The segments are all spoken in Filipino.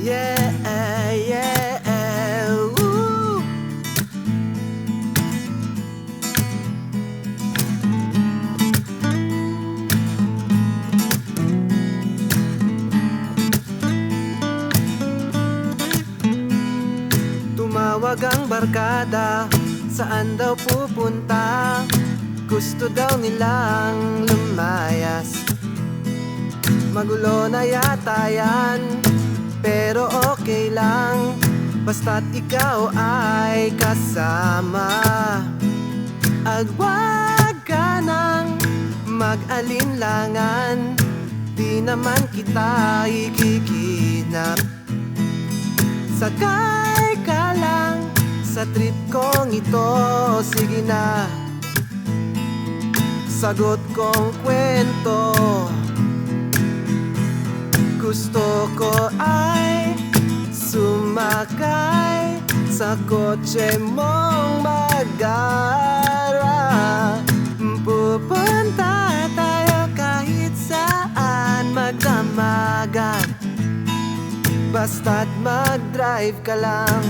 Yeah, yeah, ooh. Tumawag ang barkada, saan daw pupunta? Gusto daw nilang lumayas. Magulo na yata yan, pero okay lang, basta't ikaw ay kasama. At wag ka nang mag-alinlangan, di naman kita ikikinap. Sakay ka lang sa trip kong ito, sige na, sagot kong kwento. Gusto ko ay sumakay sa kotse mong magara. Pupunta tayo kahit saan, magdamagan, basta't mag-drive ka lang.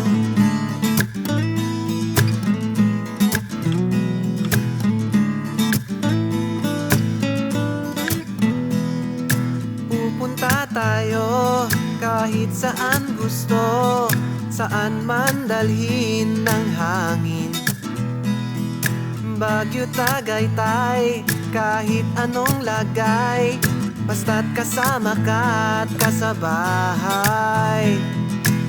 Pupunta tayo kahit saan gusto, saan man dalhin ng hangin. Baguio, Tagaytay, kahit anong lagay, basta't kasama ka at kasabahay.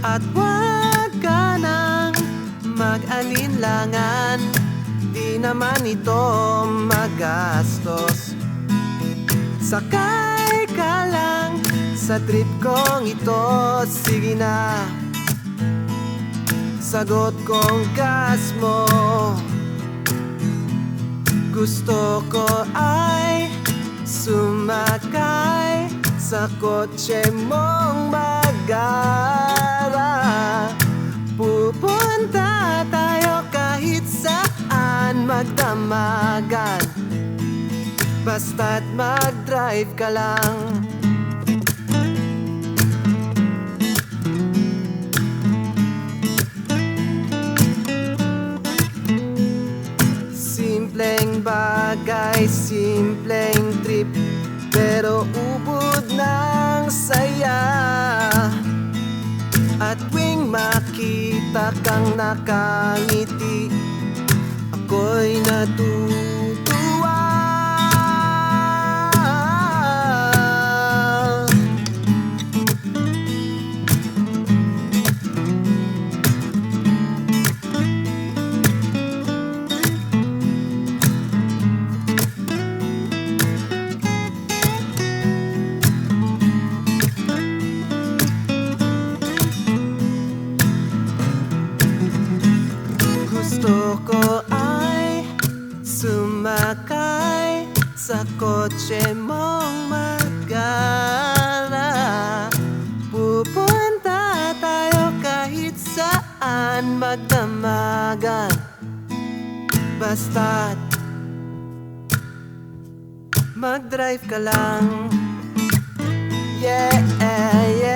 At wag ka nang mag-alinlangan, di naman ito magastos. Sakay ka lang sa trip kong ito, sige na, sagot kong gas mo. Gusto ko ay sumakay sa kotse mong magara. Pupunta tayo kahit saan, magdamagan, basta't mag-drive ka lang. Simpleng bagay, simpleng trip, pero ubod ng saya. At tuwing makita kang nakangiti, ako'y natutuwa. Gusto ko ay sumakay sa kotse mong magara. Pupunta tayo kahit saan, magdamagan, basta't mag-drive ka lang. Yeah, yeah.